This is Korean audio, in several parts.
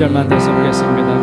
절만 다시 보겠습니다.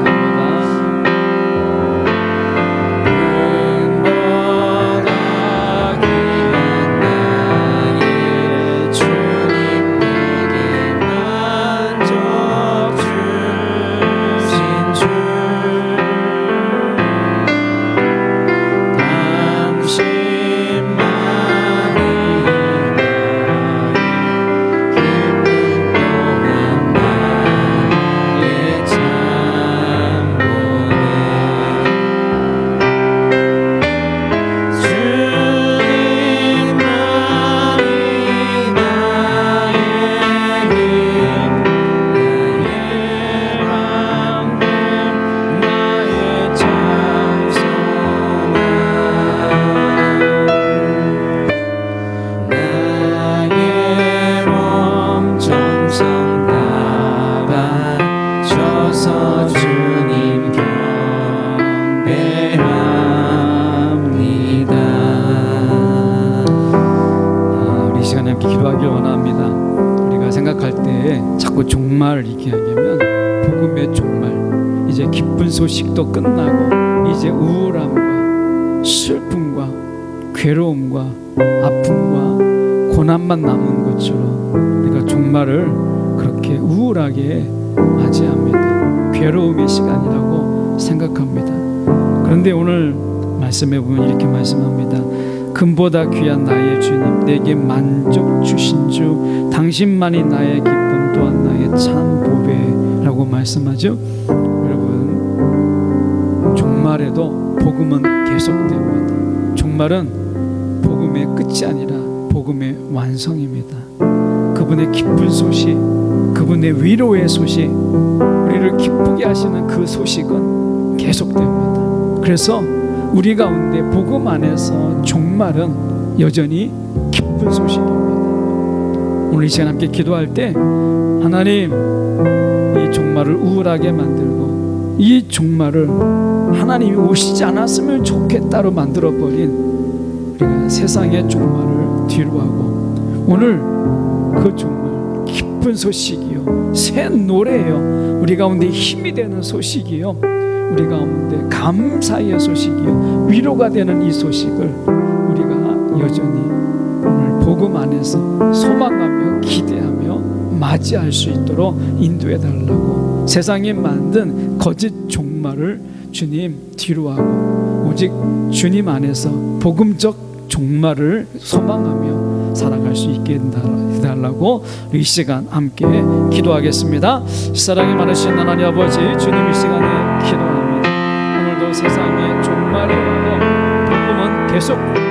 기도하길 원합니다. 우리가 생각할 때 자꾸 종말을 얘기하면 복음의 종말, 이제 기쁜 소식도 끝나고 이제 우울함과 슬픔과 괴로움과 아픔과 고난만 남은 것처럼 우리가 종말을 그렇게 우울하게 맞이합니다. 괴로움의 시간이라고 생각합니다. 그런데 오늘 말씀해 보면 이렇게 말씀합니다. 금보다 귀한 나의 주님, 내게 만족 주신 주, 당신만이 나의 기쁨 또한 나의 참 보배라고 말씀하죠. 여러분, 종말에도 복음은 계속됩니다. 종말은 복음의 끝이 아니라 복음의 완성입니다. 그분의 기쁜 소식, 그분의 위로의 소식, 우리를 기쁘게 하시는 그 소식은 계속됩니다. 그래서 우리 가운데 복음 안에서 종말은 여전히 기쁜 소식입니다. 오늘 이 시간 함께 기도할 때 하나님, 이 종말을 우울하게 만들고 이 종말을 하나님이 오시지 않았으면 좋겠다로 만들어버린 우리가 세상의 종말을 뒤로하고 오늘 그 종말 기쁜 소식이요, 새 노래예요, 우리 가운데 힘이 되는 소식이요, 우리 가운데 감사의 소식이요, 위로가 되는 이 소식을 우리가 여전히 오늘 복음 안에서 소망하며 기대하며 맞이할 수 있도록 인도해 달라고, 세상이 만든 거짓 종말을 주님 뒤로하고 오직 주님 안에서 복음적 종말을 소망하며 살아갈 수 있게 해달라고 이 시간 함께 기도하겠습니다. 사랑이 많으신 하나님 아버지, 주님 이 시간에 기도합니다. 오늘도 세상의 종말이 오고 복음은 계속됩니다.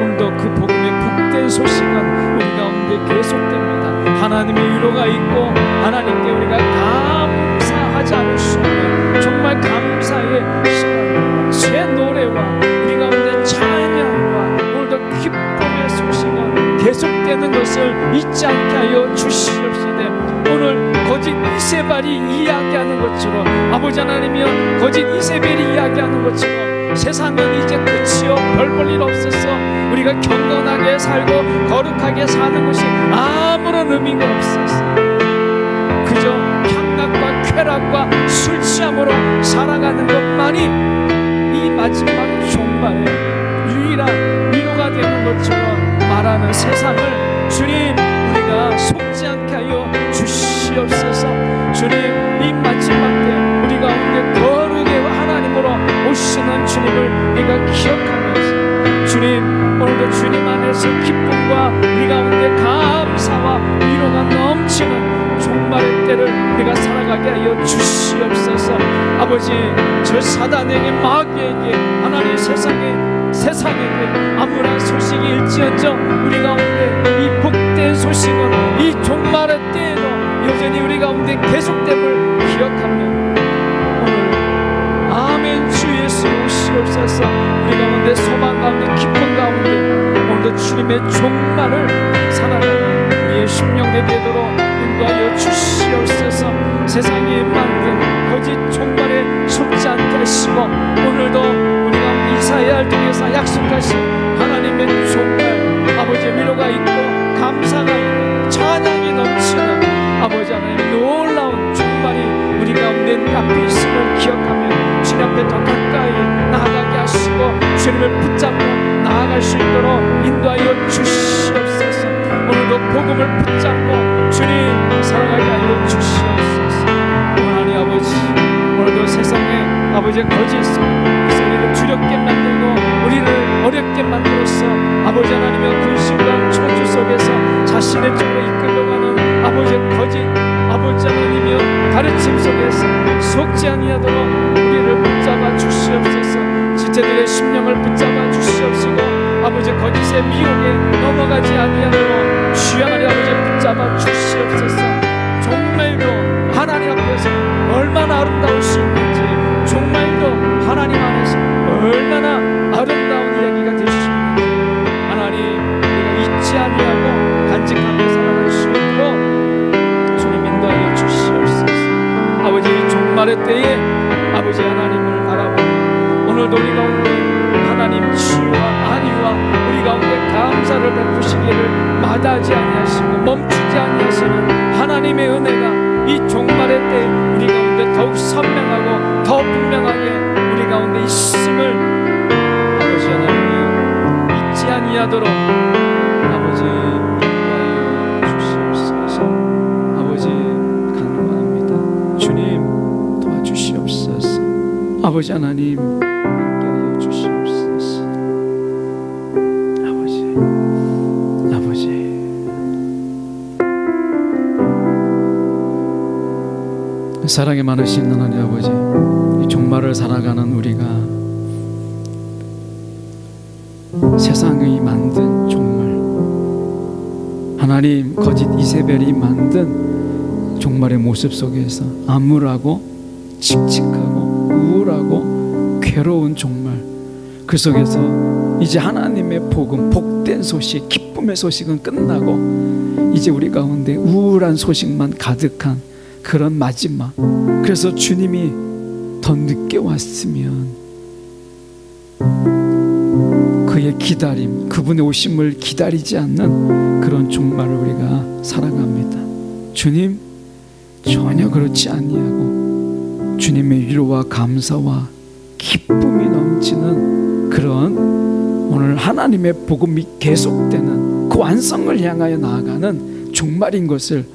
오늘도 그 복음의 복된 소식은 우리 가운데 계속됩니다. 하나님의 위로가 있고 하나님께 우리가 감사하지 않을 수 없는 정말 감사의 시간, 새 노래와 우리 가운데 찬양과 오늘도 기쁨의 소식은 계속되는 것을 잊지 않게 하여 주시옵시되, 오늘 거짓 이세벨이 이야기하는 것처럼 아버지 하나님이여, 거짓 이세벨이 이야기하는 것처럼 세상은 이제 끝이요, 별 볼 일 없어서 우리가 경건하게 살고 거룩하게 사는 것이 아무런 의미가 없어서 그저 향락과 쾌락과 술 취함으로 살아가는 것만이 이 마지막 종말에 유일한 위로가 되는 것처럼 말하는 세상을 주님, 우리가 속지 않게 하여 주시옵소서. 주님, 이 마지막 때 우리 가운데 거룩의 하나님으로 오시는 주님을 우리가 기억하면서 주님, 오늘도 주님 안에서 기쁨과 우리 가운데 감사와 위로가 넘치는 종말의 때를 우리가 살아가게 하여 주시옵소서. 아버지, 저 사단에게 마귀에게 하나님 세상에게 아무런 소식이 일지언정 우리 가운데 이 복된 소식은 이 종말의 때에도 여전히 우리 가운데 계속됨을 기억하며 오늘 아멘 주 예수 오시옵소서. 우리 가운데 소망 가운데 기쁨 가운데 오늘도 주님의 종말을 살아가는 우리의 심령에 되도록 인도하여 주시옵소서. 세상이 만든 거짓 종말에 속지 않게 하시고 오늘도 우리가 이사야를 통해서 약속하신 하나님의 종말, 아버지의 위로가 있고 감사가 있고 찬양이 넘치는 아버지 하나님의 놀라운 종말이 복음을 붙잡고 주님 살아가게 하여 주시옵소서. 하나님 아버지, 오늘도 세상에 아버지 거짓 우리를 두렵게 만들고 우리를 어렵게 만들어서 아버지 하나님의 근심과 초조 속에서 자신의 쪽으로 이끌려가는 아버지 거짓 아버지 하나님의 가르침 속에서 속지 아니하도록 우리를 붙잡아 주시옵소서. 지체들의 심령을 붙잡아 주시옵시고 아버지 거짓의 미혹에 넘어가지 아니하도록 주여 하나님 아버지 붙잡아 주시옵소서. 정말로 하나님 앞에서 얼마나 아름다우신지, 정말로 하나님 안에서 얼마나 아름다운 이야기가 되시는지 하나님 우리가 잊지 아니하고 간직하며 살아갈 수 있도록 주님 인도하여 주시옵소서. 아버지 이 종말의 때에 아버지 하나님을 바라보며 오늘도 우리 가운데 하나님 치유와 안위와 우리 가운데 감사를 베푸시기를 마다하지 아니하시고 멈추지 아니하시는 하나님의 은혜가 이 종말의 때 우리 가운데 더욱 선명하고 더 분명하게 우리 가운데 있음을 아버지 하나님 잊지 아니하도록 아버지 인도하여 주시옵소서. 아버지 간구합니다. 주님 도와주시옵소서. 아버지 하나님 함께하여 주시옵소서. 아버지 사랑이 많으신 하나님 아버지, 이 종말을 살아가는 우리가 세상이 만든 종말, 하나님 거짓 이세벨이 만든 종말의 모습 속에서 암울하고 칙칙하고 우울하고 괴로운 종말, 그 속에서 이제 하나님의 복음, 복된 소식, 기쁨의 소식은 끝나고 이제 우리 가운데 우울한 소식만 가득한 그런 마지막, 그래서 주님이 더 늦게 왔으면 그의 기다림, 그분의 오심을 기다리지 않는 그런 종말을 우리가 살아갑니다. 주님 전혀 그렇지 아니하고 주님의 위로와 감사와 기쁨이 넘치는 그런 오늘 하나님의 복음이 계속되는 그 완성을 향하여 나아가는 종말인 것을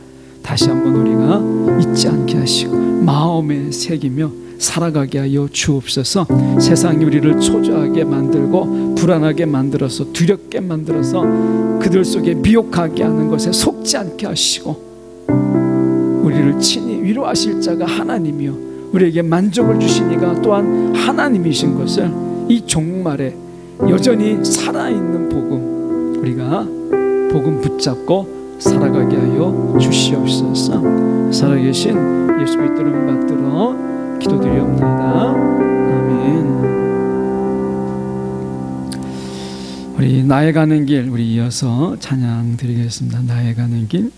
다시 한번 우리가 잊지 않게 하시고 마음에 새기며 살아가게 하여 주옵소서. 세상이 우리를 초조하게 만들고 불안하게 만들어서 두렵게 만들어서 그들 속에 미혹하게 하는 것에 속지 않게 하시고 우리를 친히 위로하실 자가 하나님이요 우리에게 만족을 주시니가 또한 하나님이신 것을 이 종말에 여전히 살아있는 복음, 우리가 복음 붙잡고 살아가게 하여 주시옵소서. 살아계신 예수 그리스도 이름 받들어 기도드리옵나이다. 아멘. 우리 나의 가는 길, 우리 이어서 찬양 드리겠습니다. 나의 가는 길.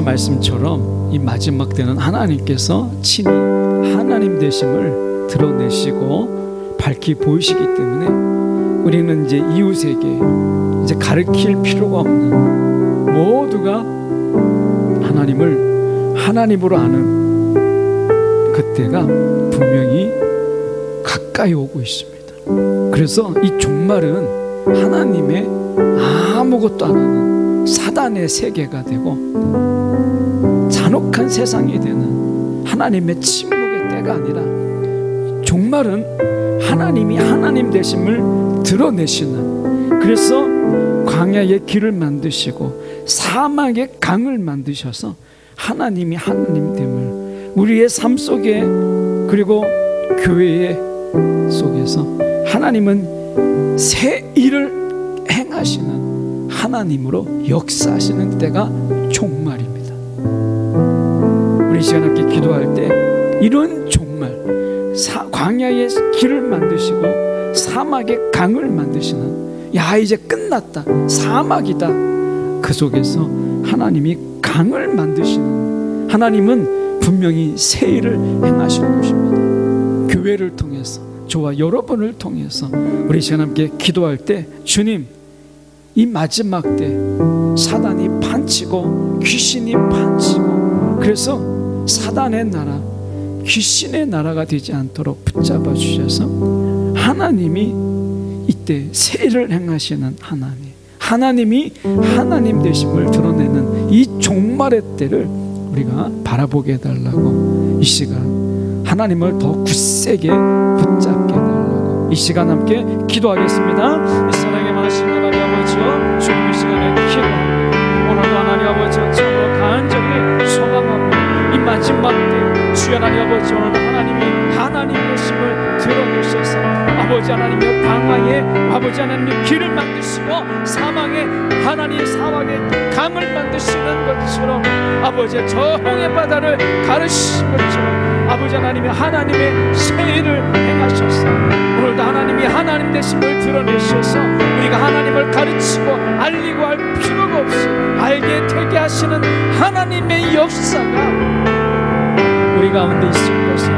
예수님께서 말씀처럼 이 마지막 때는 하나님께서 친히 하나님 되심을 드러내시고 밝히 보이시기 때문에 우리는 이제 이웃에게 이제 가르칠 필요가 없는, 모두가 하나님을 하나님으로 아는 그때가 분명히 가까이 오고 있습니다. 그래서 이 종말은 하나님의 아무것도 안 하는 사단의 세계가 되고 잔혹한 세상이 되는 하나님의 침묵의 때가 아니라, 종말은 하나님이 하나님 되심을 드러내시는, 그래서 광야의 길을 만드시고 사막의 강을 만드셔서 하나님이 하나님 됨을 우리의 삶 속에, 그리고 교회의 속에서 하나님은 새 일을 행하시는 하나님으로 역사하시는 때가 종말입니다. 우리 시간 함께 기도할 때 이런 종말, 광야의 길을 만드시고 사막의 강을 만드시는, 야 이제 끝났다, 사막이다, 그 속에서 하나님이 강을 만드시는 하나님은 분명히 새 일을 행하실 것입니다. 교회를 통해서, 저와 여러분을 통해서 우리 시간 함께 기도할 때, 주님, 이 마지막 때 사단이 판치고 귀신이 판치고, 그래서 사단의 나라, 귀신의 나라가 되지 않도록 붙잡아 주셔서 하나님이 이때 새 일을 행하시는 하나님, 하나님이 하나님 되심을 드러내는 이 종말의 때를 우리가 바라보게 해달라고, 이 시간 하나님을 더 굳세게 붙잡게 해달라고 이 시간 함께 기도하겠습니다. 이 사랑의 많으신 하나님 아버지여, 주님 이 시간에 기도합니다. 오늘도 하나님 아버지여 참으로 간절히 소망하고, 이 마지막 때 주여 하나님 아버지, 오늘도 하나님이 하나님 되심을 드러내셔서 아버지 하나님의 광야에 아버지 하나님의 길을 만드시고 사막에 하나님의 사막에 강을 만드시는 것처럼, 아버지 저 홍해 바다를 가르치신 것처럼 아버지 하나님의 새 일을 행하셔서 오늘도 하나님이 하나님 되심을 드러내셔서 우리가 하나님을 가르치고 알리고 할 필요가 없이 알게 되게 하시는 하나님의 역사가 우리 가운데 있을 것을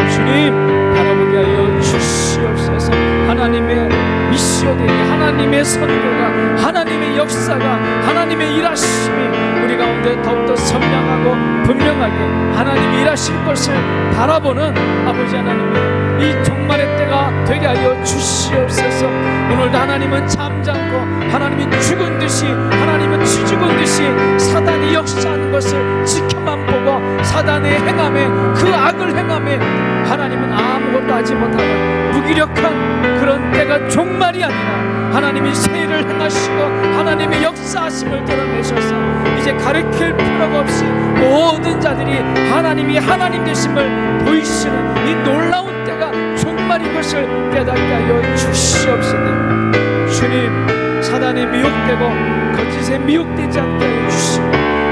주님 바라보게 하여 주시옵소서. 하나님의 미시오되게, 하나님의 선교가, 하나님의 역사가, 하나님의 일하심이 우리 가운데 더욱더 선명하고 분명하게 하나님이 일하실 것을 바라보는 아버지 하나님의 이 종말의 때가 되게 하여 주시옵소서. 오늘도 하나님은 잠잠고 하나님이 죽은 듯이, 하나님은 죽은 듯이 사단이 역사하는 것을 지켜만 보고 사단의 행함에, 그 악을 행함에 하나님은 아무것도 하지 못하고 무기력한 그런 때가 종말이 아니라 하나님이 새 일을 행하시고 하나님의 역사하심을 드러내셔서 이제 가르칠 필요가 없이 모든 자들이 하나님이 하나님 되심을 보이시는 이 놀라운 때가 종말인 것을 깨닫게 하여 주시옵소서. 주님, 사단에 미혹되고 거짓에 미혹되지 않게 하여 주시고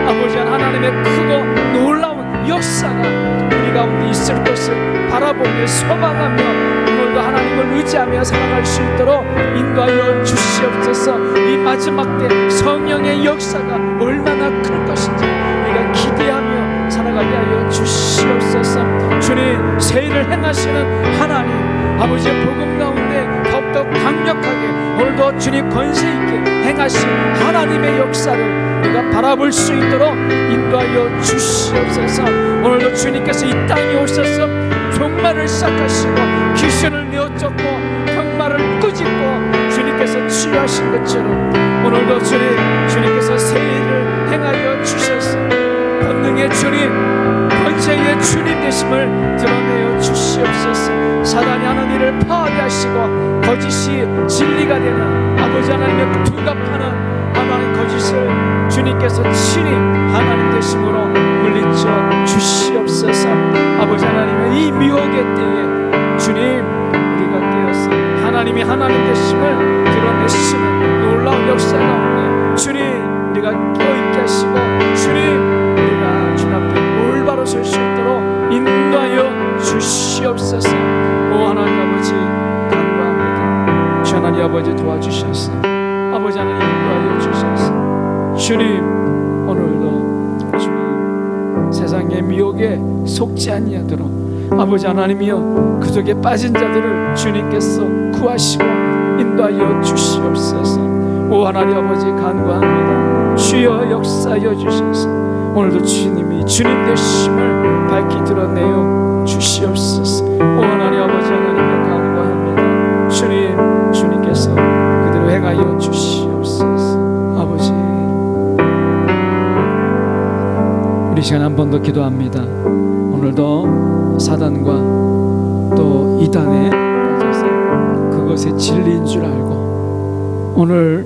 아버지 하나님의 크고 놀라운 역사가 우리 가운데 있을 것을 바라보며 소망하며 오늘도 하나님을 의지하며 살아갈 수 있도록 인도하여 주시옵소서. 이 마지막 때 성령의 역사가 얼마나 클 것인지 우리가 기대하며 살아가게 하여 주시옵소서. 주님, 새 일을 행하시는 하나님, 아버지의 복음 가운데 더욱더 강력하게 오늘도 주님 권세 있게 행하신 하나님의 역사를 우리가 바라볼 수 있도록 인도하여 주시옵소서. 오늘도 주님께서 이 땅에 오셔서 종말을 시작하시고 귀신을 내어쫓고 병마를 꾸짖고 주님께서 치유하신 것처럼 오늘도 주님께서 새 일을 행하여 주셔서 권능의 주님, 권세의 주님 되심을 드러내어 주시옵소서. 사단이 하는 일을 파괴하시고 거짓이 진리가 되는 아버지 하나님의 둔갑하는 하나님 거짓을 주님께서 친히 하나님 되심으로 물리쳐 주시옵소서. 아버지 하나님의 이 미혹의 때에 주님, 우리가 깨어서 하나님이 하나님 되심을 드러내시는 놀라운 역사 가운데 주님, 우리가 깨어있게 하시고 주님, 우리가 주님 앞에 올바로 설 수 있도록 인도하여 주시옵소서. 오 하나님 아버지, 간구합니다. 주 하나님 아버지 도와주셔서 아버지 하나님 인도하여 주셔서 주님, 오늘도 주님 세상의 미혹에 속지 아니하도록 아버지 하나님이여 그 속에 빠진 자들을 주님께서 구하시고 인도하여 주시옵소서. 오 하나님 아버지 간구합니다. 주여 역사하여 주셔서 오늘도 주님이 주님 되심을 밝히 드러내어 주시옵소서. 오 하나님 아버지 하나님의 간구합니다. 주님께서 그대로 행하여 주시옵소서. 아버지, 우리 시간 한 번 더 기도합니다. 오늘도 사단과 또 이단에 빠져서 그것의 진리인 줄 알고 오늘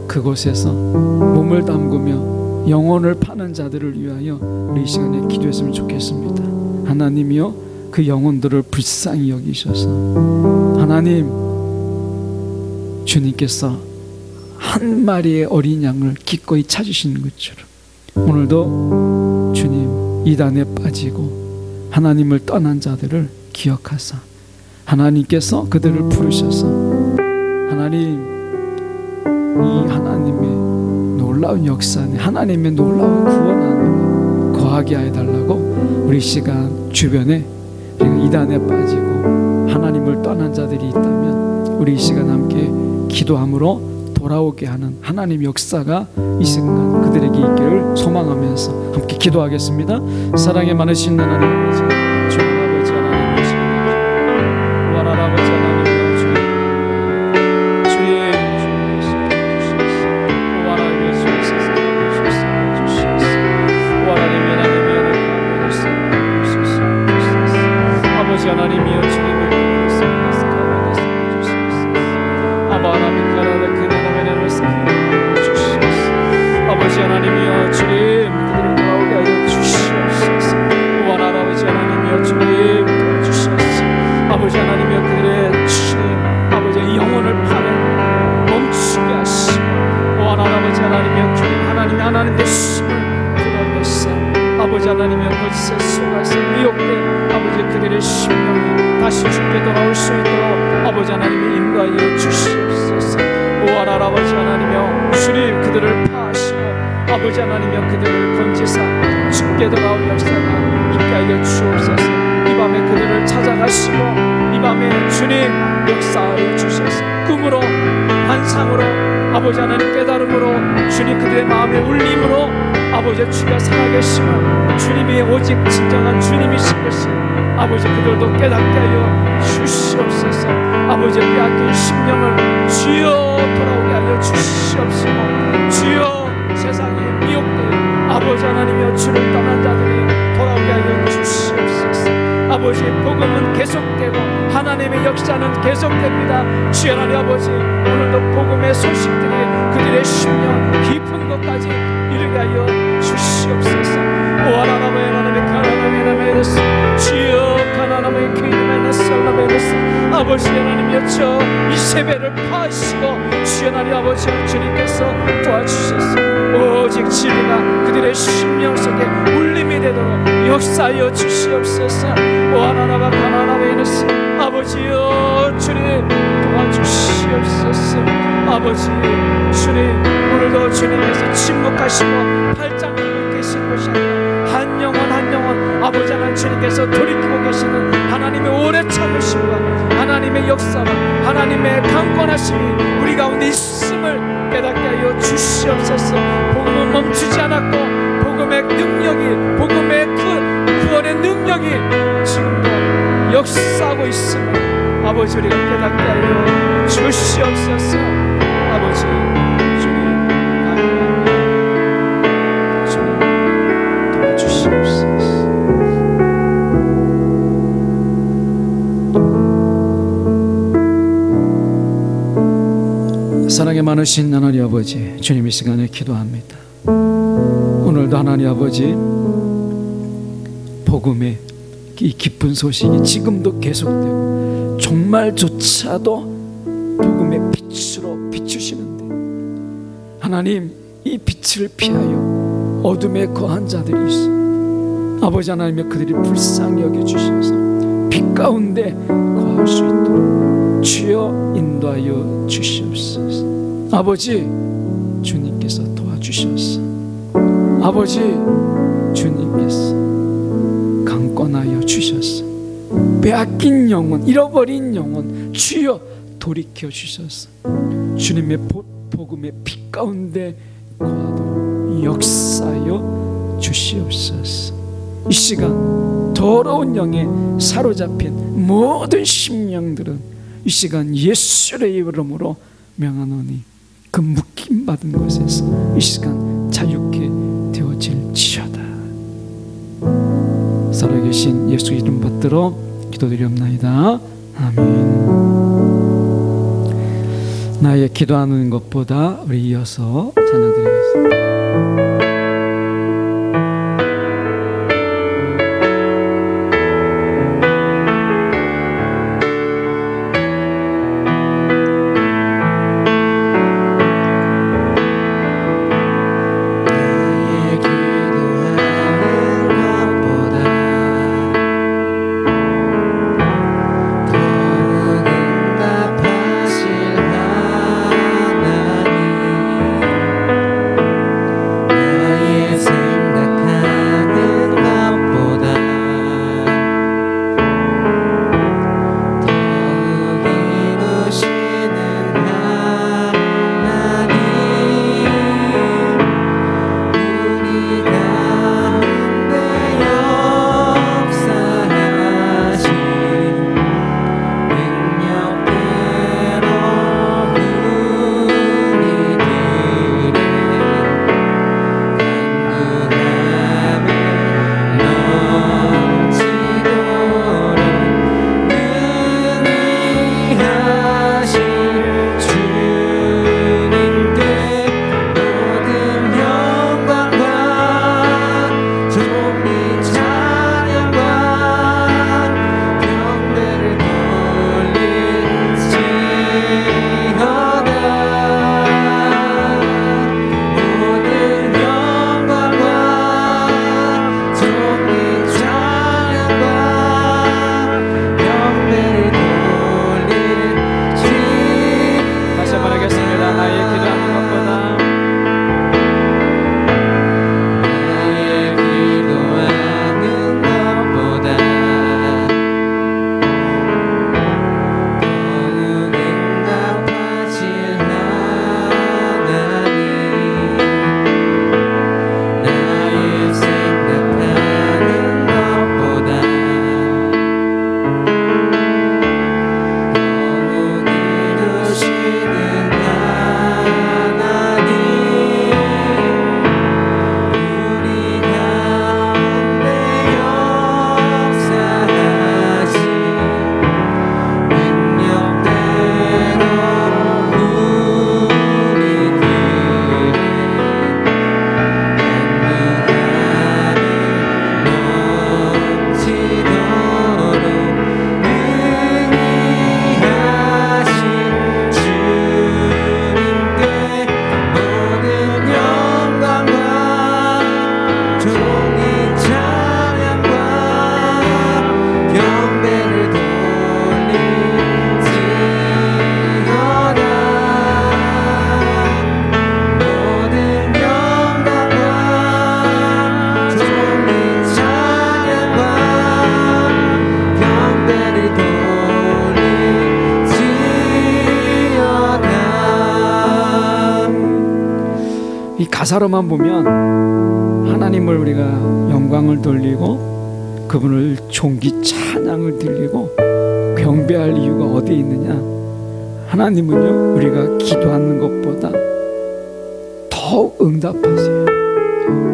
그곳에서 몸을 담그며 영혼을 파는 자들을 위하여 우리 이 시간에 기도했으면 좋겠습니다. 하나님이여 그 영혼들을 불쌍히 여기셔서 하나님, 주님께서 한 마리의 어린 양을 기꺼이 찾으시는 것처럼 오늘도 주님 이단에 빠지고 하나님을 떠난 자들을 기억하사 하나님께서 그들을 부르셔서 하나님, 이 하나님의 놀라운 역사 안에 하나님의 놀라운 구원 안에 거하게 해달라고 우리 시간 주변에 우리가 이단에 빠지고 하나님을 떠난 자들이 있다면 우리 이 시간 함께 기도함으로 돌아오게 하는 하나님 역사가 이 순간 그들에게 있기를 소망하면서 함께 기도하겠습니다. 사랑에 많으신 하나님 아버지, 주 아버지 하나님 되시옵소서. 원 아버지 하나님 주님 원 하나님 주시옵소서. 원 하나님 아버지 하나님이여 주님을 부르소서. 아바 하나님 아버지 하나님이여 주님 그들을 돌아오게 하여 주시옵소서. 원 아버지 하나님이여 주님 도와주시옵소서. 아버지 하나님이여 그들의 주님 아버지의 영혼을 파는 멈추게 하시고 원 아버지 하나님이여 주님 하나님의 하나님 되심을 드러내사 아버지 하나님이여 거짓의 속아서 미혹된 아버지 그들의 심령이 다시 죽게 돌아올 수 있도록 아버지 하나님이 인도하여 주시옵소서. 원 아버지 하나님이여 주님 그들을 파하시고 아버지 하나님이여 그들을 건지사 죽게 돌아올 역사가 있게 하여 주옵소서. 이 밤에 그들을 찾아가시고 이 밤에 주님 역사하여 주셔서 꿈으로 환상으로 아버지 하나님 깨달음으로 주님 그들의 마음의 울림으로 아버지 주가 살아계심을 주님이 오직 진정한 주님이신 것을 아버지 그들도 깨닫게 하여 주시옵소서. 아버지 빼앗긴 심령을 주여 돌아오게 하여 주시옵소서. 주여 세상에 미혹된 아버지 하나님이여 주를 떠난 자들이 돌아오게 하여 주시옵소서. 아버지 복음은 계속되고 하나님의 역사는 계속됩니다. 주여 하나님 아버지 오늘도 복음의 소식들이 그들의 심령 깊은 곳까지 이르게 하여 주시옵소서. 오하나나마의 하나님의 가나나마의 나메르스 주여 가나나마의 케이나마의 살라메르스 아버지 하나님이여 저 이세벨을 파하시고 주여 하나님 아버지 주님께서 도와주셔서 오직 진리가 그들의 심령 속에 울림이 되도록 역사하여 주시옵소서. 오하나나마 가나나마이너스 아버지여 주님 도와주시옵소서. 아버지 주님 오늘도 주님께서 침묵하시고 팔짱 끼고 계신 것이 아니라 한 영혼 아버지 하나님 주님께서 돌이키고 계시는 하나님의 오래 참으심과 하나님의 역사와 하나님의 강권하심이 우리 가운데 있음을 깨닫게 하여 주시옵소서. 복음은 멈추지 않았고 복음의 능력이 복음의 구원의 능력이 지금도 역사하고 있음을 아버지 우리가 깨닫게 하여 주시옵소서. 아버지 주님 감사합니다. 주님 도와주시옵소서. 사랑에 많으신 하나님 아버지 주님 이 시간에 기도합니다. 오늘도 하나님 아버지 복음의 이 기쁜 소식이 지금도 계속되고 종말조차도 복음의 빛으로 비추시는데 하나님 이 빛을 피하여 어둠에 거한 자들이 있어 아버지 하나님의 그들이 불쌍히 여겨주셔서 빛 가운데 거할 수 있도록 주여 인도하여 주시옵소서. 아버지 주님께서 도와주셔서 아버지 주님께서 빼앗긴 영혼, 잃어버린 영혼 주여 돌이켜 주셔서 주님의 복음의 빛 가운데 거하도록 역사하여 주시옵소서. 이 시간 더러운 영에 사로잡힌 모든 심령들은 이 시간 예수의 이름으로 명하노니 그 묶임받은 것에서 이 시간 자유케 되어질지어다. 살아계신 예수 이름 받들어 기도드리옵나이다. 아멘. 나의 기도하는 것보다 우리 이어서 찬양드리겠습니다. 가사로만 보면 하나님을 우리가 영광을 돌리고 그분을 존귀 찬양을 드리고 경배할 이유가 어디에 있느냐? 하나님은요 우리가 기도하는 것보다 더욱 응답하세요.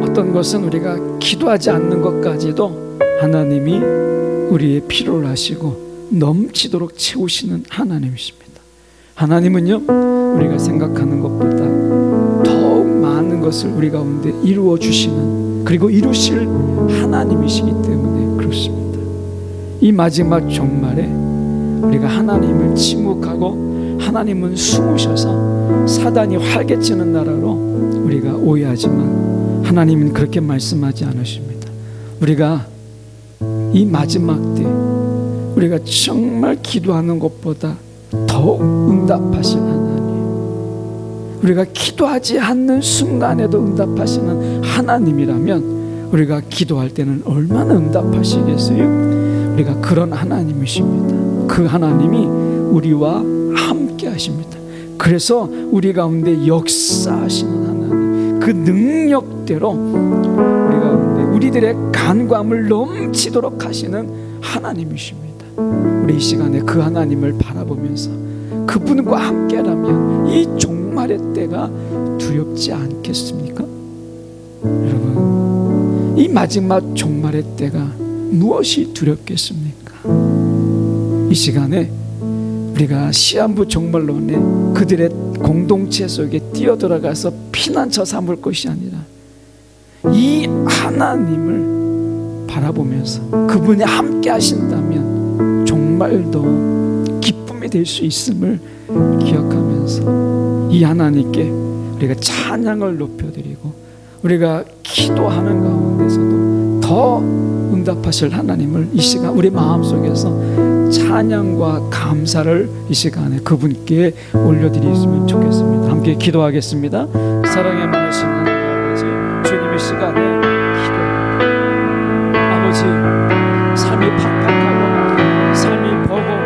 어떤 것은 우리가 기도하지 않는 것까지도 하나님이 우리의 필요를 하시고 넘치도록 채우시는 하나님이십니다. 하나님은요 우리가 생각하는 것보다 더욱 많은 것을 우리 가운데 이루어 주시는, 그리고 이루실 하나님이시기 때문에 그렇습니다. 이 마지막 종말에 우리가 하나님을 침묵하고 하나님은 숨으셔서 사단이 활개치는 나라로 우리가 오해하지만 하나님은 그렇게 말씀하지 않으십니다. 우리가 이 마지막 때 우리가 정말 기도하는 것보다 더욱 응답하신 하나님, 우리가 기도하지 않는 순간에도 응답하시는 하나님이라면 우리가 기도할 때는 얼마나 응답하시겠어요? 우리가 그런 하나님이십니다. 그 하나님이 우리와 함께 하십니다. 그래서 우리 가운데 역사하시는 하나님, 그 능력대로 우리 가운데 우리들의 간구함을 넘치도록 하시는 하나님이십니다. 우리 이 시간에 그 하나님을 바라보면서 그분과 함께라면 이 종말의 때가 두렵지 않겠습니까? 여러분, 이 마지막 종말의 때가 무엇이 두렵겠습니까? 이 시간에 우리가 시한부 종말론에 그들의 공동체 속에 뛰어들어가서 피난처 삼을 것이 아니라 이 하나님을 바라보면서 그분이 함께 하신다면 정말 더 기쁨이 될 수 있음을 기억하면서 이 하나님께 우리가 찬양을 높여드리고 우리가 기도하는 가운데서도 더 응답하실 하나님을 이 시간 우리 마음속에서 찬양과 감사를 이 시간에 그분께 올려드리셨으면 좋겠습니다. 함께 기도하겠습니다. 사랑에 많으신 하나님 아버지, 주님의 시간에 기도합니다. 아버지, 삶이 팍팍하고 삶이 버거운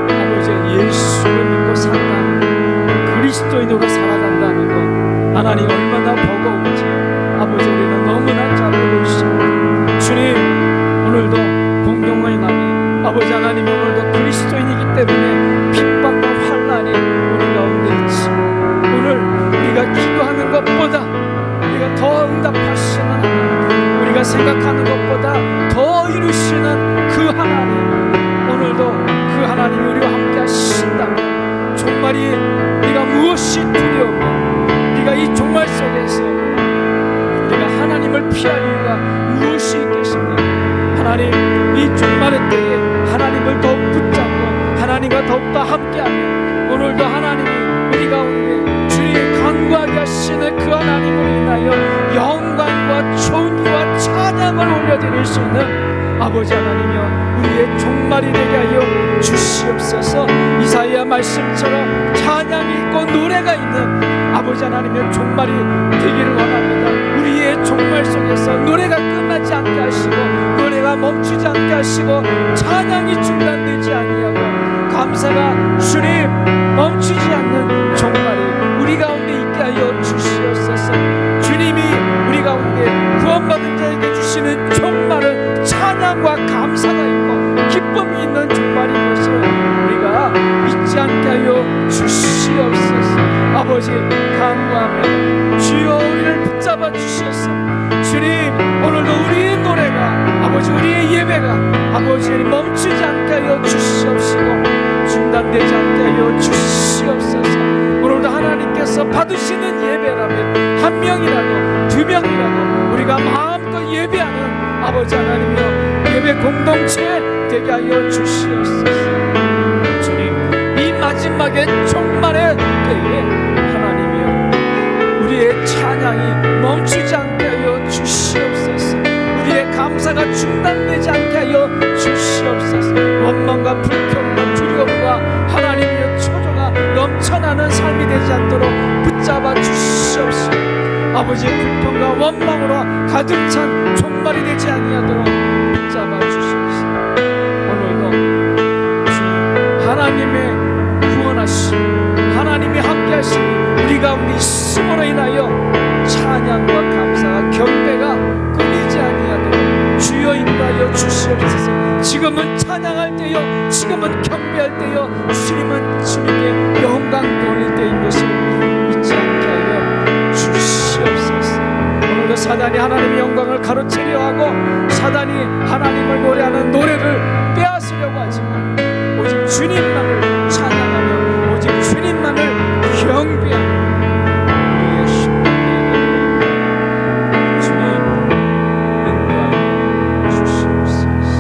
아버지, 예수를 믿고 산다는 그리스도인으로 살아간다는 것, 하나님 얼마나 버거운지 아버지 우리는 너무나 잘 알고 있습니다. 주님, 오늘도 공동의 날이 아버지 하나님 오늘도 그리스도인이기 때문에 핍박과 환난이 우리 가운데 있지만 오늘 우리가 기도하는 것보다 우리가 더 응답하시는 하나님, 우리가 생각하는 것보다 더 이루시는 그 하나님, 오늘도 그 하나님이 우리와 함께 하신다면 정말이 우리가 무엇이 두려우며 우리가 이 종말 속에서 우리가 하나님을 피할 이유가 무엇이 있겠습니까? 하나님, 이 종말의 때에 하나님을 더욱 붙잡고 하나님과 더욱더 함께하며 오늘도 하나님이 우리 가운데 주의 간구하게 하시는 그 하나님을 인하여 영광과 존귀와 찬양을 올려드릴 수 있는 아버지 하나님이여, 우리의 종말이 되게 하여 주시옵소서. 이사야 말씀처럼 찬양이 있고 노래가 있는 아버지 하나님의 종말이 되기를 원합니다. 우리의 종말 속에서 노래가 끝나지 않게 하시고 노래가 멈추지 않게 하시고 찬양이 중단되지 아니하고 감사가 주님 멈추지 않는 종말이 우리 가운데 있게 하여 주시옵소서. 주님이 우리 가운데 구원받은 자에게 주시는 종말은 찬양과 감사가 있고 기쁨이 있는 종말인 것을 우리가 잊지 않게 하여 주시옵소서. 아버지 간구합니다. 주여 우리를 붙잡아 주시옵소서. 주님, 오늘도 우리의 노래가 아버지 우리의 예배가 아버지 멈추지 않게 하여 주시옵시고 중단되지 않게 하여 주시옵소서. 오늘도 하나님께서 받으시는 예배라면 한 명이라도 두 명이라도 우리가 마음껏 예배하는 아버지 하나님이여 예배 공동체 되게 하여 주시옵소서. 주님, 이 마지막에 종말의 때에 하나님이여 우리의 찬양이 멈추지 않게 하여 주시옵소서. 우리의 감사가 중단되지 않게 하여 주시옵소서. 원망과 불평과 두려움과 하나님의 초조가 넘쳐나는 삶이 되지 않도록 붙잡아 주시옵소서. 아버지의 불평과 원망으로 가득 찬 종말이 되지 아니하도록 붙잡아 주시옵소서. 오늘도 주님 하나님의 구원하심, 하나님이 함께하심 우리 가운데 있음으로 인하여 찬양과 감사와 경배가 끊이지 아니하도록 주여 인도하여 주시옵소서. 지금은 찬양할 때요, 지금은 경배할 때요, 주님께 영광 돌릴 때인 것을 잊지 않게 하여 주시옵소서. 오늘도 사단이 하나님의 영광을 가로채려 하고 사단이 하나님을 노래하는 노래를 빼앗으려고 하지만 오직 주님만을 찬양하며 오직 주님만을 경배하며 우리의 신앙의 주님 인도하여 주시옵소서.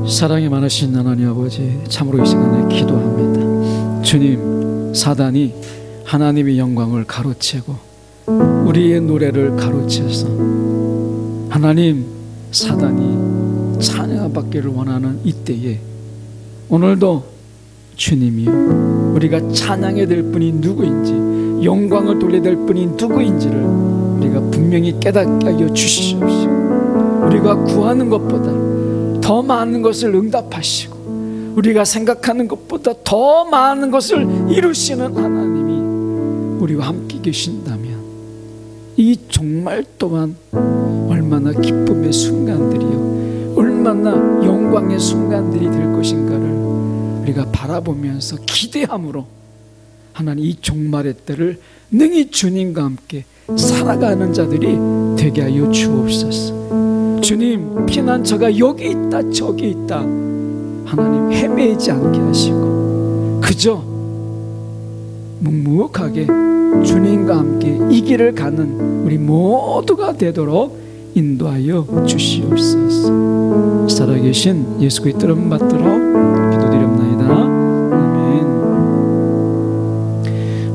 사랑이 많으신 하나님 아버지, 참으로 이 시간에 기도합니다. 주님, 사단이 하나님의 영광을 가로채고 우리의 노래를 가로채서 하나님, 사단이 찬양받기를 원하는 이때에 오늘도 주님이요 우리가 찬양해야 될 분이 누구인지 영광을 돌려야 될 분이 누구인지를 우리가 분명히 깨닫게 하여 주시옵시고, 우리가 구하는 것보다 더 많은 것을 응답하시고 우리가 생각하는 것보다 더 많은 것을 이루시는 하나님이 우리와 함께 계신다면 이 종말 또한 얼마나 기쁨의 순간들이요, 얼마나 영광의 순간들이 될 것인가를 우리가 바라보면서 기대함으로 하나님 이 종말의 때를 능히 주님과 함께 살아가는 자들이 되게 하여 주옵소서. 주님, 피난처가 여기 있다 저기 있다 하나님 헤매지 않게 하시고 그저 묵묵하게 주님과 함께 이 길을 가는 우리 모두가 되도록 인도하여 주시옵소서. 살아계신 예수 그리스도 이름 받들어 기도드립나이다. 아멘.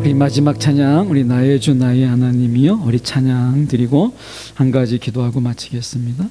우리 마지막 찬양, 우리 나의 주 나의 하나님이여, 우리 찬양 드리고 한 가지 기도하고 마치겠습니다.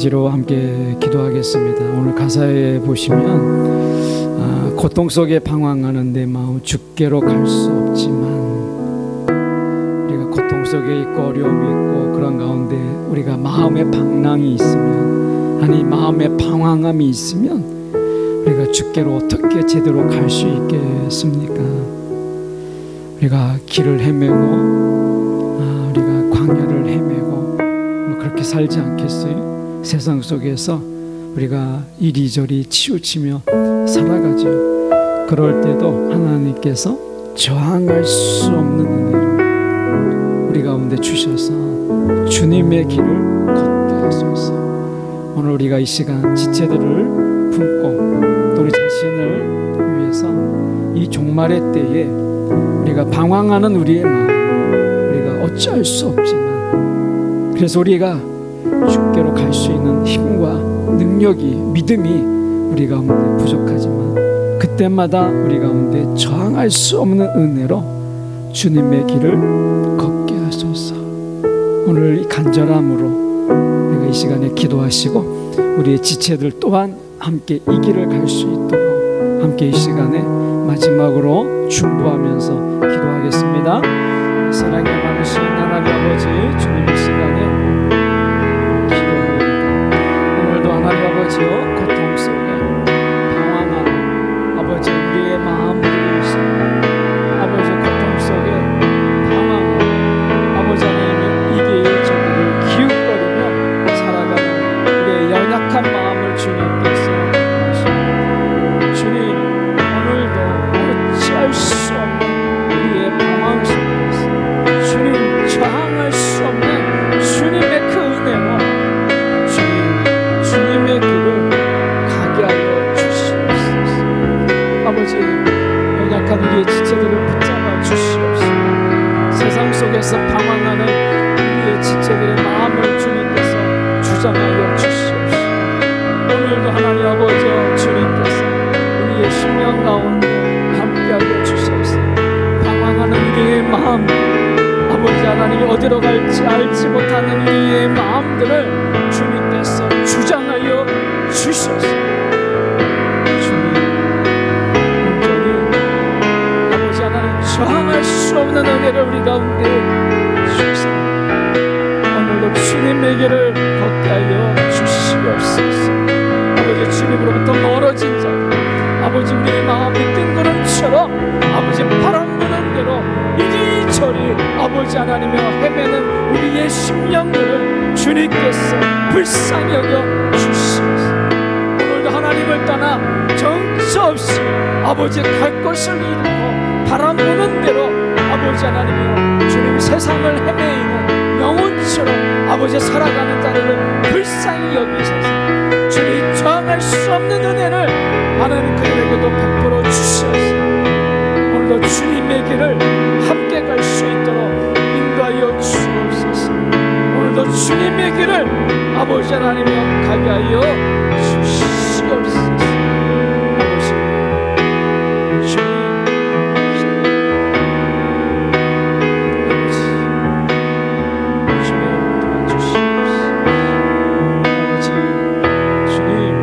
가지로 함께 기도하겠습니다. 오늘 가사에 보시면 고통 속에 방황하는 내 마음 주께로 갈 수 없지만, 우리가 고통 속에 있고 어려움이 있고 그런 가운데 우리가 마음의 방랑이 있으면, 아니 마음의 방황함이 있으면 우리가 주께로 어떻게 제대로 갈 수 있겠습니까? 우리가 길을 헤매고 우리가 광야를 헤매고 뭐 그렇게 살지 않겠어요? 세상 속에서 우리가 이리저리 치우치며 살아가죠. 그럴 때도 하나님께서 저항할 수 없는 은혜를 우리 가운데 주셔서 주님의 길을 걷게 하소서. 오늘 우리가 이 시간 지체들을 품고 또 우리 자신을 위해서 이 종말의 때에 우리가 방황하는 우리의 마음, 우리가 어찌할 수 없지만, 그래서 우리가 주께로 갈 수 있는 힘과 능력이, 믿음이 우리 가운데 부족하지만, 그때마다 우리 가운데 저항할 수 없는 은혜로 주님의 길을 걷게 하소서. 오늘 이 간절함으로 우리가 이 시간에 기도하시고, 우리의 지체들 또한 함께 이 길을 갈 수 있도록 함께 이 시간에 마지막으로 중보하면서 기도하겠습니다. 사랑에 많으신 하나님 아버지, 주님의 시간에 기도합니다. 오늘도 하나님 아버지요, 고통 속에 방황하는 아버지 우리의 마음을 위해서, 아버지 고통 속에 방황하는 아버지 하나님의 이게 저기를 기웃거리며 살아가는 우리의 연약한 마음을 주님께서 하십니다. 주님, 오늘도 어찌할 수 없는 우리의 방황 속에서 주님 저항할 수 없는 주님의 그 은혜로 주님의 길을 가게 하여 주시옵소서. 아버지, 연약한 우리의 지체들을 붙잡아 주시옵소서. 세상 속에서 방황하는 우리의 지체들의 마음을 주님께서 주장하여 주시옵소서. 오늘도 하나님 아버지, 주님께서 우리의 심령 가운데 함께하여 주셔서 방황하는 우리의 마음, 아버지 하나님이 어디로 갈지 알지 못하는 우리의 마음들을 주님께서 주장하여 주셔서 주님, 온전히 아버지 하나님 저항할 수 없는 은혜를 우리 가운데 주셔서 오늘도 주님의 길을 걷게 하여 주시옵소서. 아버지, 주님으로부터 멀어진 자들, 아버지 우리의 마음이 뜬구름처럼 아버지 바람 부는 대로 이리저리 아버지 하나님여 헤매는 우리의 심령들을 주님께서 불쌍히 여겨 주시옵소서. 오늘도 하나님을 떠나 정처 없이 아버지 갈 곳을 잃고 바람 부는 대로 아버지 하나님여 주님 세상을 헤매이는 영혼처럼 아버지 살아가는 자들을 불쌍히 여기셔서 주님 저항할 수 없는 은혜를 하나님 그들에게도 베풀어 주셔서 오늘도 주님의 길을 함께 갈 수 있도록 인도하여 주옵소서. 오늘도 주님의 길을 아버지 하나님이여 가게 하여 주시옵소서. 아버지, 주님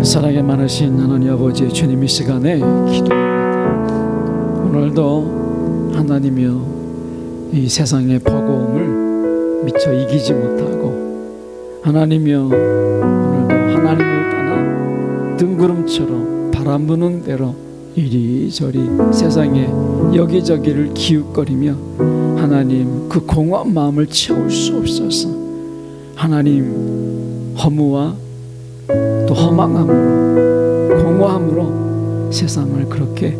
사랑에 많으신 하나님 아버지, 주님 이 시간에 기도합니다. 오늘도 하나님이여 이 세상의 버거움을 미처 이기지 못하고 하나님이여 오늘도 하나님을 떠나 뜬구름처럼 바람 부는 대로 이리저리 세상에 여기저기를 기웃거리며 하나님 그 공허한 마음을 채울 수 없어서 하나님 허무와 또 허망함으로 공허함으로 세상을 그렇게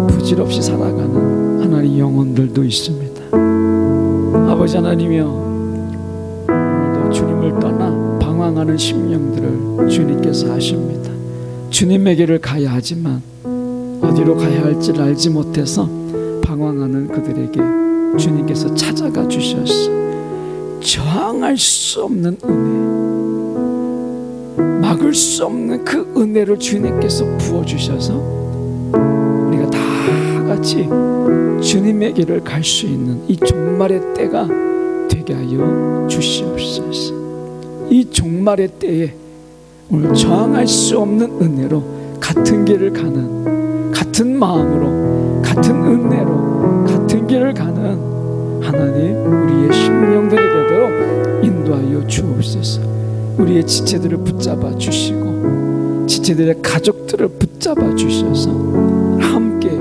부질없이 살아가는 하나님 영혼들도 있습니다. 아버지 하나님이여 오늘도 주님을 떠나 방황하는 심령들을 주님께서 아십니다. 주님에게를 가야 하지만 어디로 가야 할지를 알지 못해서 방황하는 그들에게 주님께서 찾아가 주셔서 저항할 수 없는 은혜, 막을 수 없는 그 은혜를 주님께서 부어주셔서 우리가 다 같이 주님의 길을 갈 수 있는 이 종말의 때가 되게 하여 주시옵소서. 이 종말의 때에 오늘 저항할 수 없는 은혜로 같은 길을 가는, 같은 마음으로 같은 은혜로 같은 길을 가는 하나님 우리의 심령들이 되도록 인도하여 주옵소서. 우리의 지체들을 붙잡아 주시고 지체들의 가족들을 붙잡아 주셔서 함께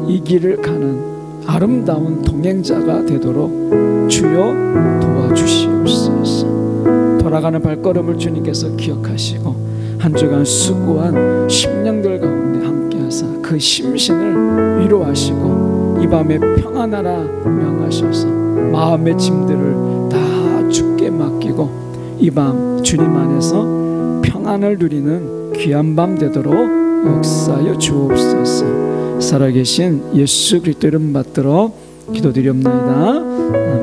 이 길을 가는 아름다운 동행자가 되도록 주여 도와주시옵소서. 돌아가는 발걸음을 주님께서 기억하시고 한 주간 수고한 심령들 가운데 함께하사 그 심신을 위로하시고 이 밤에 평안하라 명하셔서 마음의 짐들을 다 주께 맡기고 이 밤 주님 안에서 평안을 누리는 귀한 밤 되도록 역사하여 주옵소서. 살아계신 예수 그리스도 이름 받들어 기도드리옵나이다. 아멘.